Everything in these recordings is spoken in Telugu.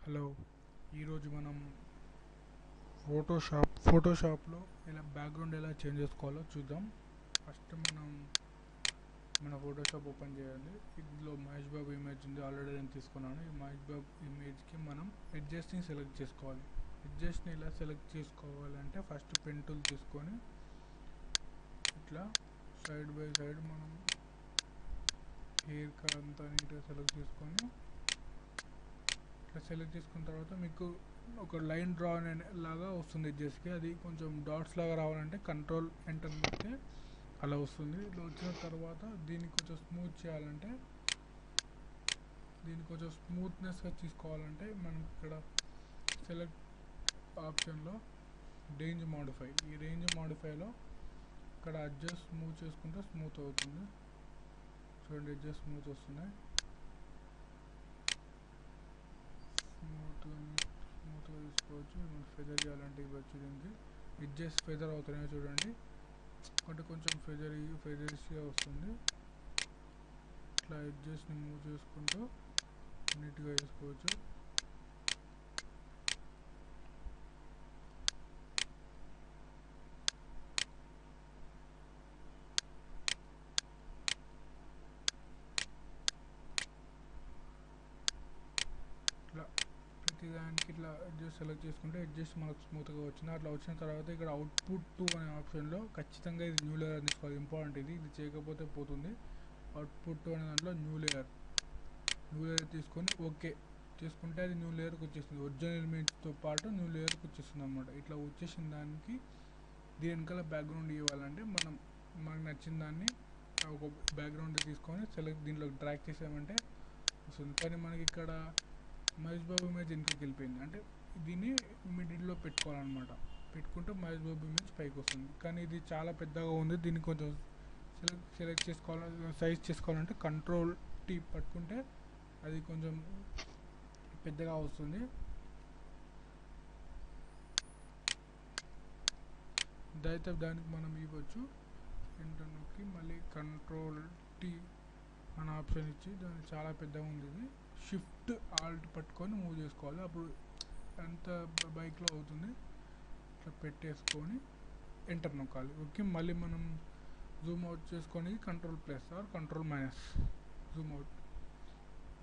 హలో, ఈరోజు మనం ఫోటోషాప్లో ఇలా బ్యాక్గ్రౌండ్ ఎలా చేంజ్ చేసుకోవాలో చూద్దాం. ఫస్ట్ మనం మన ఫోటోషాప్ ఓపెన్ చేయాలి. ఇందులో మహేష్ బాబు ఇమేజ్ ఉంది, ఆల్రెడీ నేను తీసుకున్నాను. ఈ మహేష్ బాబు ఇమేజ్కి మనం ఎడ్జస్ట్ని సెలెక్ట్ చేసుకోవాలి. ఎడ్జస్ట్ని ఎలా సెలెక్ట్ చేసుకోవాలంటే ఫస్ట్ పెన్ టూల్ తీసుకొని ఇట్లా సైడ్ బై సైడ్ మనం హెయిర్ కట్ అంతా నీట్గా సెలెక్ట్ చేసుకొని సెలెక్ట్ చేసుకున్న తర్వాత మీకు ఒక లైన్ డ్రా లాగా వస్తుంది ఎడ్జెస్కి. అది కొంచెం డాట్స్ లాగా రావాలంటే కంట్రోల్ ఎంటర్ పెడితే అలా వస్తుంది. ఇట్లా వచ్చిన తర్వాత దీన్ని కొంచెం స్మూత్ చేయాలంటే, దీన్ని కొంచెం స్మూత్నెస్గా తీసుకోవాలంటే మనం ఇక్కడ సెలెక్ట్ ఆప్షన్లో రేంజ్ మాడిఫై, ఈ రేంజ్ మాడిఫైలో ఇక్కడ అడ్జస్ట్ స్మూత్ చేసుకుంటే స్మూత్ అవుతుంది. చూడండి, అడ్జస్ట్ స్మూత్ వస్తున్నాయి. స్మూత్గా తీసుకోవచ్చు. ఫెదర్ చేయాలంటే ఇవ్వచ్చు. దీనికి ఎడ్జెస్ ఫెదర్ అవుతున్నాయో చూడండి, అంటే కొంచెం ఫెదర్స్గా వస్తుంది. ఇట్లా ఎడ్జెస్ని మూవ్ చేసుకుంటూ నీట్గా వేసుకోవచ్చు. ఇట్లా ప్రతి దానికి ఇట్లా అడ్జస్ట్ సెలెక్ట్ చేసుకుంటే అడ్జస్ట్ మనకు స్మూత్గా వచ్చింది. అట్లా వచ్చిన తర్వాత ఇక్కడ అవుట్పుట్ 2 అనే ఆప్షన్లో ఖచ్చితంగా ఇది న్యూ లేయర్ తీసుకోవాలి. ఇంపార్టెంట్ ఇది చేయకపోతే పోతుంది. అవుట్పుట్ 2 అనే దాంట్లో న్యూ లేయర్ తీసుకొని ఓకే చేసుకుంటే అది న్యూ లేయర్కి వచ్చేస్తుంది. ఒరిజినల్ ఇమేజ్తో పాటు న్యూ లేయర్కి వచ్చేస్తుంది అనమాట. ఇట్లా వచ్చేసిన దానికి దీని వెనకాల బ్యాక్గ్రౌండ్ ఇవ్వాలంటే మనకు నచ్చిన దాన్ని ఒక బ్యాక్గ్రౌండ్ తీసుకొని దీంట్లో డ్రాగ్ చేసామంటే వస్తుంది. కానీ మనకి ఇక్కడ మహేష్ బాబు ఇమేజ్ వెనక్కి వెళ్ళిపోయింది, అంటే దీన్ని మిడిల్లో పెట్టుకోవాలన్నమాట. పెట్టుకుంటే మహేష్ బాబు ఇమేజ్ పైకి వస్తుంది. కానీ ఇది చాలా పెద్దగా ఉంది. దీన్ని కొంచెం సెలెక్ట్ సైజ్ చేసుకోవాలంటే కంట్రోల్ టీ పట్టుకుంటే అది కొంచెం పెద్దగా వస్తుంది. దానికి మనం ఇవ్వచ్చు ఎంటర్ నొక్కి మళ్ళీ కంట్రోల్ టీ మన ఆప్షన్ ఇచ్చి, దాన్ని చాలా పెద్దగా ఉంది. ఇది షిఫ్ట్ ఆల్ట్ పట్టుకొని మూవ్ చేసుకోవాలి. అప్పుడు ఎంత బైక్లో అవుతుంది. ఇట్లా పెట్టేసుకొని ఎంటర్ నొక్కాలి. ఓకే, మళ్ళీ మనం జూమ్ అవుట్ చేసుకొని control plus R control minus zoom out.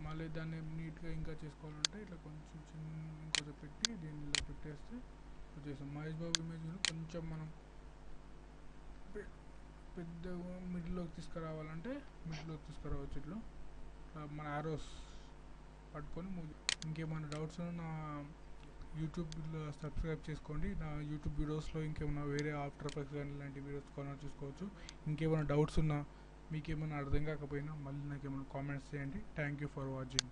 మళ్ళీ దాన్ని నీట్గా ఇంకా చేసుకోవాలంటే ఇట్లా కొంచెం ఇంకొంచెం పెట్టి దీన్ని ఇలా పెట్టేస్తే వచ్చేసాం. మహేష్ బాబు ఇమేజ్ కొంచెం మనం పెద్ద మిడిల్లోకి తీసుకురావాలంటే మిడిల్లోకి తీసుకురావచ్చు. ఇట్లా మన ఆరోస్ పట్టుకొని ఇంకేమైనా డౌట్స్ నా యూట్యూబ్లో సబ్స్క్రైబ్ చేసుకోండి. నా యూట్యూబ్ వీడియోస్లో ఇంకేమైనా వేరే ఆఫ్టర్ ఎఫెక్ట్స్ కానీ ఇలాంటి వీడియోస్ కొన చూసుకోవచ్చు. ఇంకేమైనా డౌట్స్ ఉన్నా, మీకేమైనా అర్థం కాకపోయినా మళ్ళీ నాకు ఏమైనా కామెంట్స్ చేయండి. Thank you for watching.